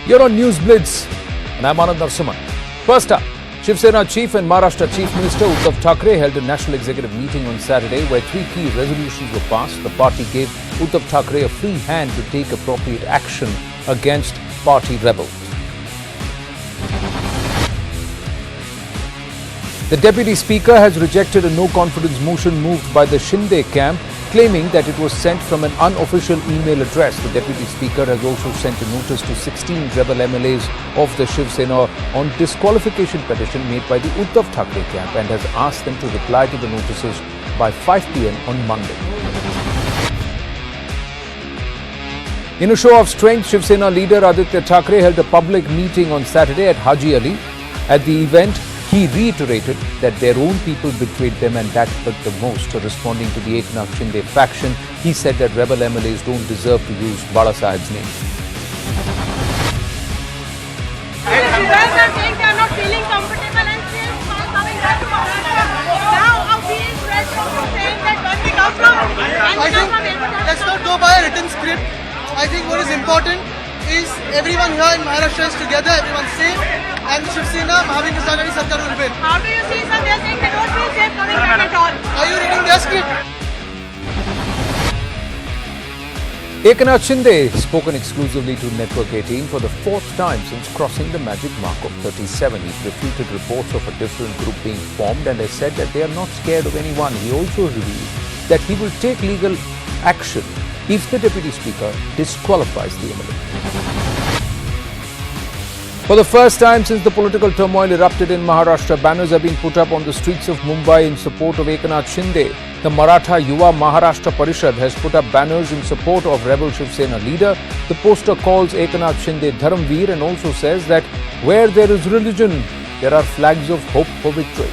You're on News Blitz, and I'm Anand Narsimhan. First up, Shiv Sena Chief and Maharashtra Chief Minister Uddhav Thackeray held a national executive meeting on Saturday where three key resolutions were passed. The party gave Uddhav Thackeray a free hand to take appropriate action against party rebels. The Deputy Speaker has rejected a no-confidence motion moved by the Shinde camp, claiming that it was sent from an unofficial email address. The Deputy Speaker has also sent a notice to 16 rebel MLAs of the Shiv Sena on disqualification petition made by the Uddhav Thackeray camp and has asked them to reply to the notices by 5 p.m. on Monday. In a show of strength, Shiv Sena leader Aditya Thackeray held a public meeting on Saturday at Haji Ali. At the event, he reiterated that their own people betrayed them and that hurt the most. Responding to the Eknath Shinde faction, he said that rebel MLAs don't deserve to use Bala Saheb's name. You guys are saying they are not feeling comfortable and still coming back to Maharashtra. Now are being pressed from saying that when we come from let's not go by a written script. I think what is important is everyone here in Maharashtra is together, everyone's safe, and Shiv Sena, Mahavir Kisagari Sarkar will win. How do you see, sir? They are saying they don't feel safe coming back at all. Are you reading their script? Eknath Shinde spoken exclusively to Network 18 for the fourth time since crossing the magic mark of 37. He refuted reports of a different group being formed and has said that they are not scared of anyone. He also revealed that he will take legal action if the Deputy Speaker disqualifies the MLA. For the first time since the political turmoil erupted in Maharashtra, banners have been put up on the streets of Mumbai in support of Eknath Shinde. The Maratha Yuva Maharashtra Parishad has put up banners in support of rebel Shiv Sena leader. The poster calls Eknath Shinde Dharamveer and also says that where there is religion, there are flags of hope for victory.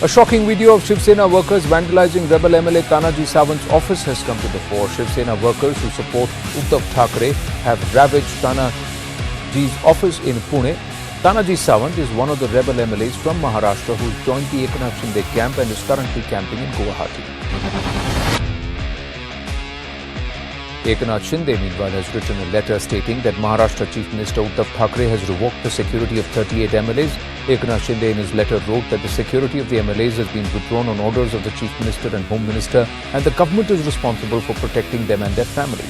A shocking video of Shiv Sena workers vandalizing rebel MLA Tanaji Sawant's office has come to the fore. Shiv Sena workers who support Uddhav Thackeray have ravaged Tanaji's office in Pune. Tanaji Sawant is one of the rebel MLAs from Maharashtra who joined the Eknath Shinde camp and is currently camping in Guwahati. Eknath Shinde, meanwhile, has written a letter stating that Maharashtra Chief Minister Uddhav Thackeray has revoked the security of 38 MLAs. Eknath Shinde in his letter wrote that the security of the MLAs has been withdrawn on orders of the Chief Minister and Home Minister and the government is responsible for protecting them and their families.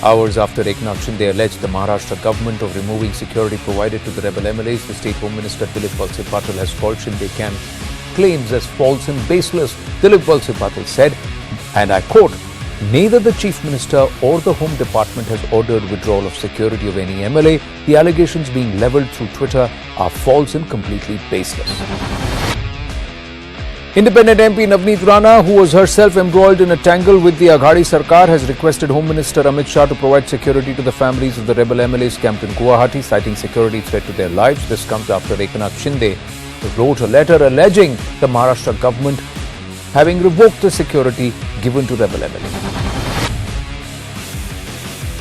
Hours after Eknath Shinde alleged the Maharashtra government of removing security provided to the rebel MLAs, the State Home Minister Dilip Valse Patil has called Shinde camp claims as false and baseless. Dilip Valse Patil said, and I quote, "Neither the Chief Minister or the Home Department has ordered withdrawal of security of any MLA. The allegations being levelled through Twitter are false and completely baseless." Independent MP Navneet Rana, who was herself embroiled in a tangle with the Aghadi Sarkar, has requested Home Minister Amit Shah to provide security to the families of the rebel MLAs camped in Guwahati, citing security threat to their lives. This comes after Eknath Shinde wrote a letter alleging the Maharashtra government having revoked the security given to rebel MLAs.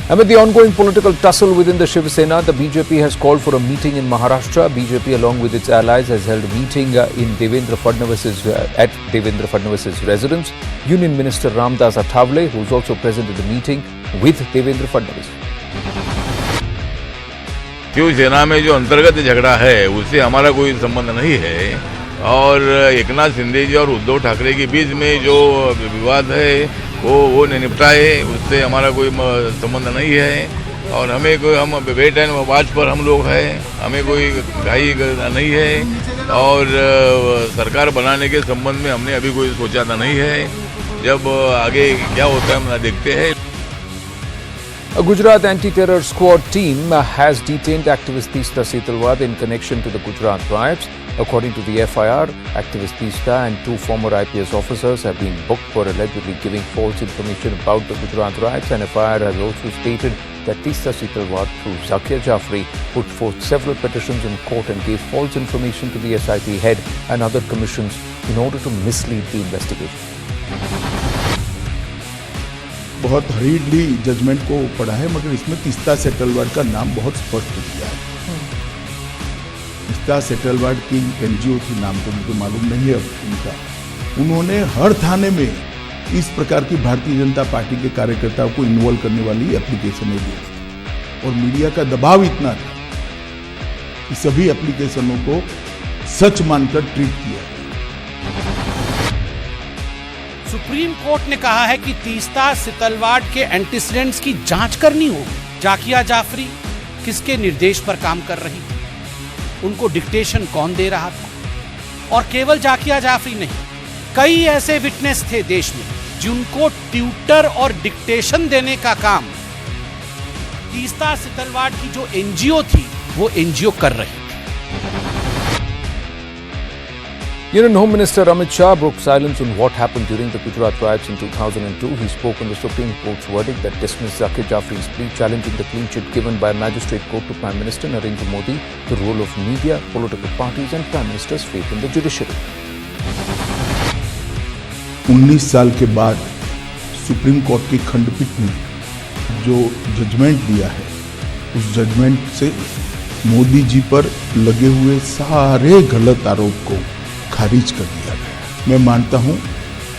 Amid the ongoing political tussle within the Shiv Sena, the BJP has called for a meeting in Maharashtra. BJP, along with its allies, has held a meeting at Devendra Fadnavis's residence. Union Minister Ramdas Athavale, who is also present at the meeting with Devendra Fadnavis. Shiv Sena में जो अंतर्गत झगड़ा है उससे हमारा कोई संबंध नहीं है और एकनाथ शिंदे जी और उद्धव ठाकरे के बीच में जो विवाद है वो निपटाए, उससे हमारा कोई संबंध नहीं है और हमें कोई हम वेट एंड वाच पर हम लोग हैं, हमें कोई घाई नहीं है और सरकार बनाने के संबंध में हमने अभी कोई सोचा था नहीं है। जब आगे क्या होता है हम देखते हैं। A Gujarat anti-terror squad team has detained activist Teesta Setalwad in connection to the Gujarat riots. According to the FIR, activist Teesta and two former IPS officers have been booked for allegedly giving false information about the Gujarat riots. And FIR has also stated that Teesta Setalwad, through Zakir Jafri, put forth several petitions in court and gave false information to the SIT head and other commissions in order to mislead the investigation. बहुत हरीडली judgement को पढ़ा है, मगर इसमें तीस्ता सेटलवाड का नाम बहुत स्पष्ट किया है। तीस्ता सेटलवाड की एनजीओ थी, नाम तो मुझे मालूम नहीं है उनका। उन्होंने हर थाने में इस प्रकार की भारतीय जनता पार्टी के कार्यकर्ताओं को इन्वॉल्व करने वाली एप्लीकेशनें दी और मीडिया का दबाव इतना था कि सभी एप्लीकेशनों को सच मानकर ट्रीट किया। सुप्रीम कोर्ट ने कहा है कि तीस्ता सितलवाड़ के एंटीसीडेंट्स की जांच करनी होगी। जाकिया जाफरी किसके निर्देश पर काम कर रही थी, उनको डिक्टेशन कौन दे रहा था, और केवल जाकिया जाफरी नहीं, कई ऐसे विटनेस थे देश में जिनको ट्यूटर और डिक्टेशन देने का काम तीस्ता सितलवाड़ की जो एनजीओ थी वो एनजीओ कर रही थी। Union Home Minister Amit Shah broke silence on what happened during the Gujarat riots in 2002. He spoke on the Supreme Court's verdict that dismissed Zakir Jafri's plea, challenging the clean chit given by a magistrate court to Prime Minister Narendra Modi, the role of media, political parties and Prime Minister's faith in the judiciary. 19 साल के बाद supreme court की खंडपीठ ने जो judgement दिया है, उस जजमेंट से मोदी जी पर लगे हुए सारे गलत आरोप को खारिज कर दिया गया। मैं मानता हूं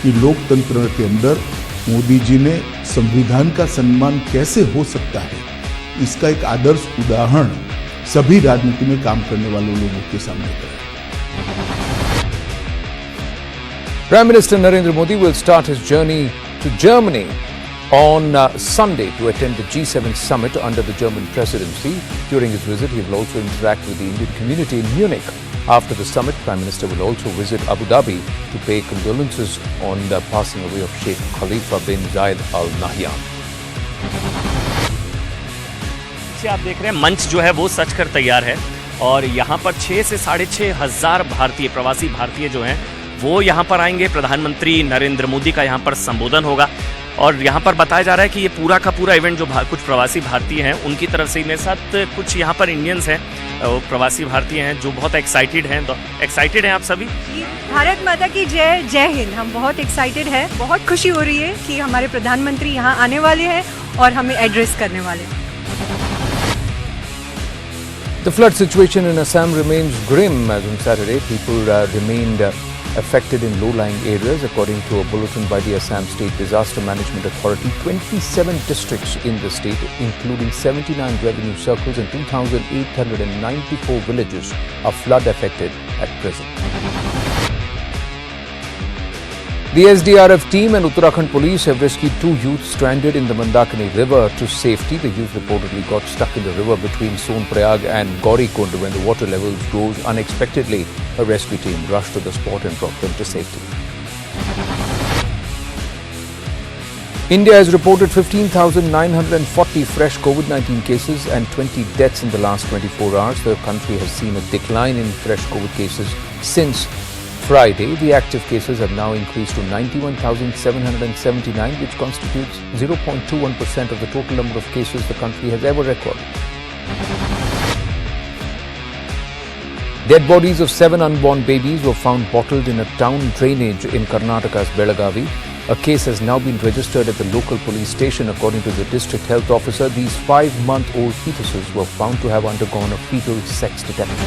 कि लोकतंत्र के अंदर मोदी जी ने संविधान का सम्मान कैसे हो सकता है, इसका एक आदर्श उदाहरण सभी राजनीति में काम करने वाले लोगों के सामने है। Prime Minister Narendra Modi will start his journey to Germany on Sunday to attend the G7 summit under the German presidency. During his visit, he will also interact with the Indian community in Munich. After the summit, Prime Minister will also visit Abu Dhabi to pay condolences on the passing away of Sheikh Khalifa bin Zayed Al Nahyan. आप देख रहे हैं मंच जो है वो सच कर तैयार है और यहाँ पर 6 से 6,500 हजार भारतीय प्रवासी भारतीय जो हैं वो यहाँ पर आएंगे। प्रधानमंत्री नरेंद्र मोदी का यहाँ पर संबोधन होगा और यहाँ पर बताया जा रहा है कि ये पूरा का पूरा इवेंट जो कुछ प्रवासी भारतीय हैं उनकी तरफ से, मेरे साथ कुछ यहाँ पर इंडियंस हैं, प्रवासी भारतीय हैं जो बहुत एक्साइटेड हैं। एक्साइटेड हैं आप सभी? भारत माता की जय, जय हिंद। हम बहुत एक्साइटेड हैं, बहुत खुशी हो रही है कि हमारे प्रधानमंत्री यहाँ आने वाले हैं और हमें एड्रेस करने वाले हैं। The flood situation in Assam remains grim as on Saturday people remained affected in low-lying areas. According to a bulletin by the Assam State Disaster Management Authority, 27 districts in the state, including 79 revenue circles and 2,894 villages, are flood-affected at present. The SDRF team and Uttarakhand police have rescued 2 youths stranded in the Mandakini river to safety. The youth reportedly got stuck in the river between Sonprayag and Gaurikund when the water levels rose unexpectedly. A rescue team rushed to the spot and brought them to safety. India has reported 15,940 fresh COVID-19 cases and 20 deaths in the last 24 hours. The country has seen a decline in fresh COVID cases since Friday. The active cases have now increased to 91,779, which constitutes 0.21% of the total number of cases the country has ever recorded. Dead bodies of 7 unborn babies were found bottled in a town drainage in Karnataka's Belagavi. A case has now been registered at the local police station. According to the district health officer, these 5-month-old fetuses were found to have undergone a fetal sex detection.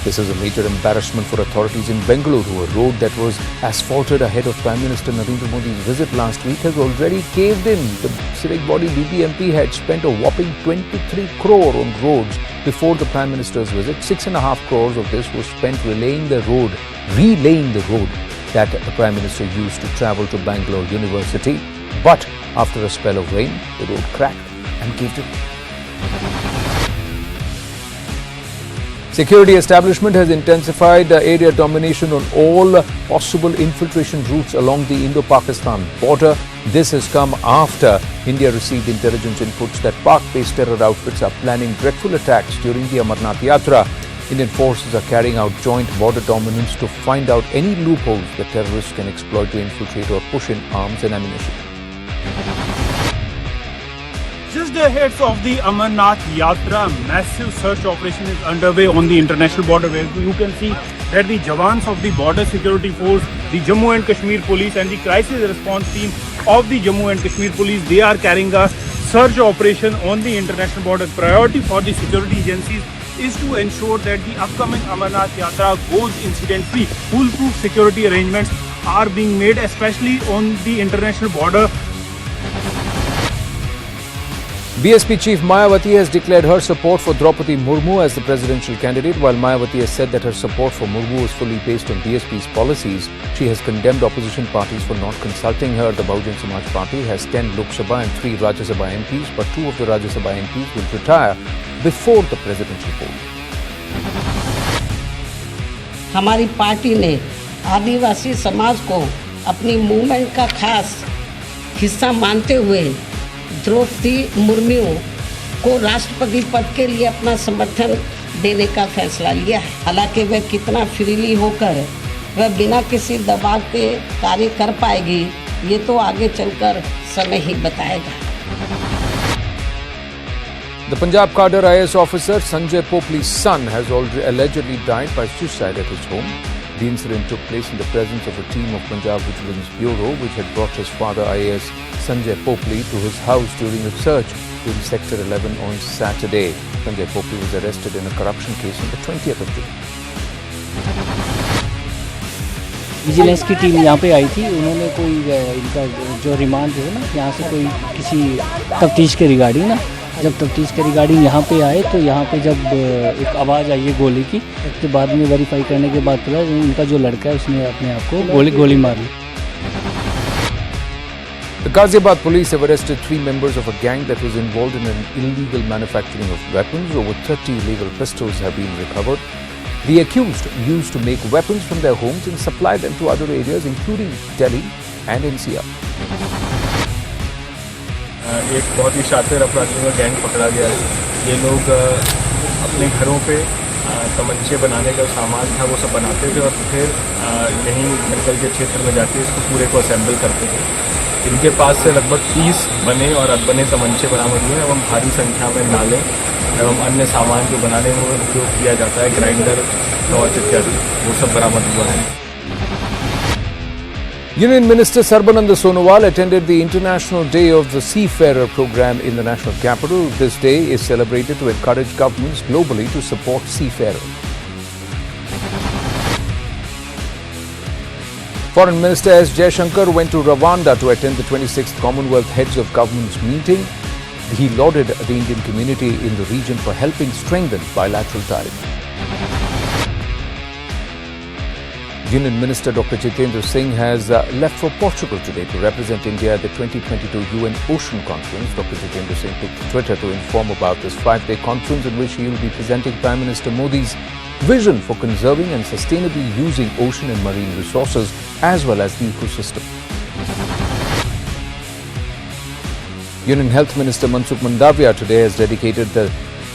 This is a major embarrassment for authorities in Bengaluru. A road that was asphalted ahead of Prime Minister Narendra Modi's visit last week has already caved in. The civic body BBMP had spent a whopping 23 crore on roads before the Prime Minister's visit. 6.5 crores of this was spent relaying the road that the Prime Minister used to travel to Bangalore University. But after a spell of rain, the road cracked and caved in. Security establishment has intensified area domination on all possible infiltration routes along the Indo-Pakistan border. This has come after India received intelligence inputs that Pak-based terror outfits are planning dreadful attacks during the Amarnath Yatra. Indian forces are carrying out joint border dominance to find out any loopholes that terrorists can exploit to infiltrate or push in arms and ammunition. Just ahead of the Amarnath Yatra, massive search operation is underway on the international border, where you can see that the Jawans of the Border Security Force, the Jammu and Kashmir Police and the Crisis Response Team of the Jammu and Kashmir Police, they are carrying a search operation on the international border. Priority for the security agencies is to ensure that the upcoming Amarnath Yatra goes incident-free. Foolproof security arrangements are being made, especially on the international border. BSP chief Mayawati has declared her support for Draupadi Murmu as the presidential candidate. While Mayawati has said that her support for Murmu is fully based on BSP's policies, she has condemned opposition parties for not consulting her. The Bahujan Samaj Party has 10 Lok Sabha and 3 Rajya Sabha MPs, but 2 of the Rajya Sabha MPs will retire before the presidential poll. हमारी party ने आदिवासी समाज को अपनी movement का खास हिस्सा मानते हुए द्रौपदी मुर्मू को राष्ट्रपति पद के लिए अपना समर्थन देने का फैसला लिया है। हालांकि वह कितना फ्रीली होकर वह बिना किसी दबाव के कार्य कर पाएगी, ये तो आगे चलकर समय ही बताएगा। The Punjab cadre IAS officer Sanjay Popli's son has allegedly died by suicide at his home. The incident took place in the presence of a team of Punjab Vigilance Bureau, which had brought his father IAS Sanjay Popli to his house during a search in Sector 11 on Saturday. Sanjay Popli was arrested in a corruption case on the 20th of June. Vigilance की team यहाँ पे आई थी। उन्होंने कोई इनका जो remand है ना, यहाँ से कोई किसी तफ्तीश के रिगार्डिंग ना, जब तफ्तीश के रिगार्डिंग यहाँ पे आए तो यहाँ पे जब एक आवाज़ आई है गोली की, तो बाद में वेरीफाई करने के बाद पता इनका जो लड़का है उसने अपने आप को गोली मार ली। The Ghaziabad police have arrested 3 members of a gang that was involved in an illegal manufacturing of weapons. Over 30 illegal pistols have been recovered. The accused used to make weapons from their homes and supply them to other areas, including Delhi and NCR. एक बहुत ही शातिर अपराधियों का gang पकड़ा गया है। ये लोग अपने घरों पे तमंचे बनाने का सामान था वो सब बनाते थे और फिर यहीं जंगल के क्षेत्र में जाके इसको पूरे को असेंबल करते थे। इनके पास से लगभग 30 बने और अधबने तमंचे बरामद हुए एवं भारी संख्या में नाले एवं अन्य सामान जो बनाने में उपयोग किया जाता है, ग्राइंडर, टॉर्च इत्यादि, वो सब बरामद हुआ है। Union Minister Sarbananda Sonowal attended the International Day of the Seafarer program in the national capital. This day is celebrated to encourage governments globally to support seafarers. Foreign Minister S. Jaishankar went to Rwanda to attend the 26th Commonwealth Heads of Governments meeting. He lauded the Indian community in the region for helping strengthen bilateral ties. Union Minister Dr. Jitendra Singh has left for Portugal today to represent India at the 2022 UN Ocean Conference. Dr. Jitendra Singh took to Twitter to inform about this 5-day conference in which he will be presenting Prime Minister Modi's vision for conserving and sustainably using ocean and marine resources as well as the ecosystem. Union Health Minister Mansukh Mandavia today has dedicated the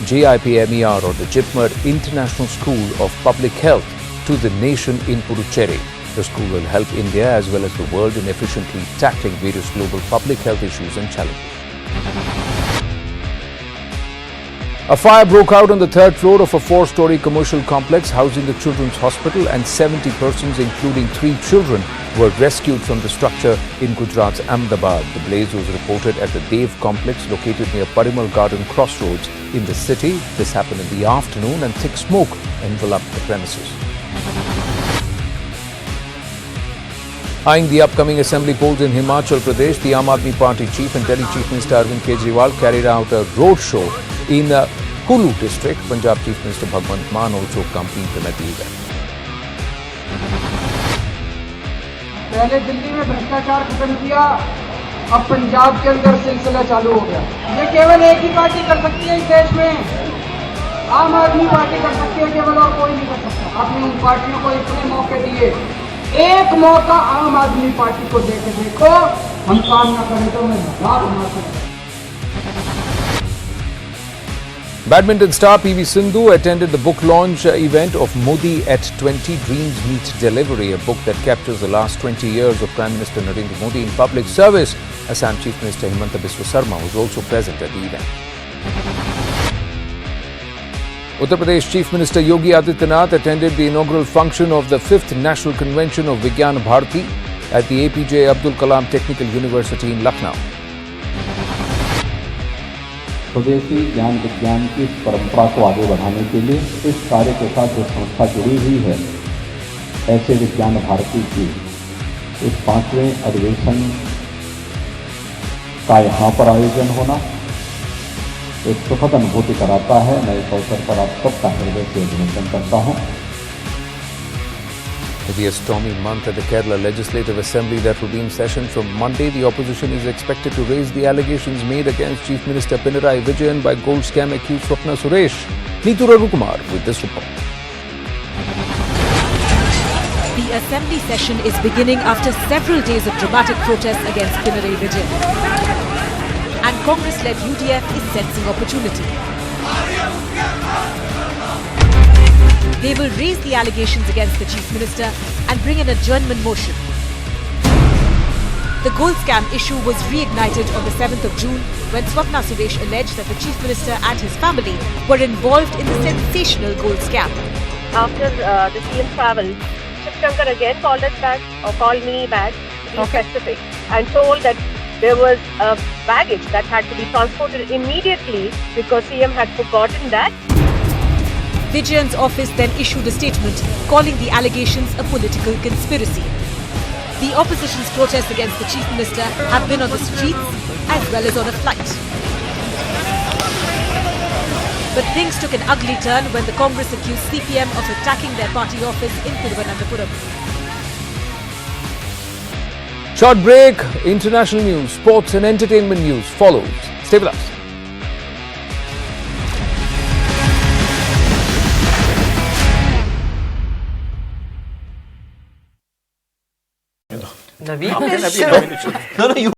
JIPMER or the JIPMER International School of Public Health to the nation in Puducherry. The school will help India as well as the world in efficiently tackling various global public health issues and challenges. A fire broke out on the 3rd floor of a 4-story commercial complex housing the Children's Hospital, and 70 persons, including 3 children, were rescued from the structure in Gujarat's Ahmedabad. The blaze was reported at the Dev complex located near Parimal Garden Crossroads in the city. This happened in the afternoon and thick smoke enveloped the premises. Eyeing the upcoming assembly polls in Himachal Pradesh, the Aam Aadmi Party chief and Delhi Chief Minister Arvind Kejriwal carried out a roadshow in Kulu district. Punjab Chief Minister Bhagwant Mann also accompanied them at the event. पहले दिल्ली में भ्रष्टाचार खत्म किया, अब पंजाब के अंदर सिलसिला चालू हो गया। ये केवल एक ही पार्टी कर सकती है इस देश में, आम आदमी पार्टी कर सकती है केवल, और कोई नहीं कर सकता। आपने उन पार्टियों को इतने मौके दिए, एक मौका आम आदमी पार्टी को देके देखो, हम काम ना करें तो मैं बात ना करूं। Badminton star PV Sindhu attended the book launch event of Modi at 20 Dreams Meet Delivery, a book that captures the last 20 years of Prime Minister Narendra Modi in public service. Assam Chief Minister Himanta Biswa Sarma was also present at the event. Uttar Pradesh Chief Minister Yogi Adityanath attended the inaugural function of the 5th National Convention of Vigyan Bharati at the APJ Abdul Kalam Technical University in Lucknow. स्वदेशी ज्ञान विज्ञान की इस परंपरा को आगे बढ़ाने के लिए इस कार्य के साथ जो संस्था जुड़ी हुई है, ऐसे विज्ञान भारती की इस 5वें अधिवेशन का यहाँ पर आयोजन होना एक सुखद अनुभूति कराता है। मैं इस अवसर पर आप सबका हृदय से अभिनंदन करता हूँ। It'll be a stormy month at the Kerala Legislative Assembly that will be in session from Monday. The opposition is expected to raise the allegations made against Chief Minister Pinarayi Vijayan by gold scam accused Swapna Suresh. Neetu Ragukumar with this report. The assembly session is beginning after several days of dramatic protests against Pinarayi Vijayan. And Congress-led UDF is sensing opportunity. They will raise the allegations against the Chief Minister and bring an adjournment motion. The gold scam issue was reignited on the 7th of June when Swapna Suresh alleged that the Chief Minister and his family were involved in the sensational gold scam. After the CM travel, Shiv Shankar again called us back, or called me back, to be specific, and told that there was a baggage that had to be transported immediately because CM had forgotten that. Vijayan's office then issued a statement calling the allegations a political conspiracy. The opposition's protests against the Chief Minister have been on the streets as well as on a flight. But things took an ugly turn when the Congress accused CPM of attacking their party office in Thiruvananthapuram. Short break, international news, sports and entertainment news follows. Stay with us. Naveen,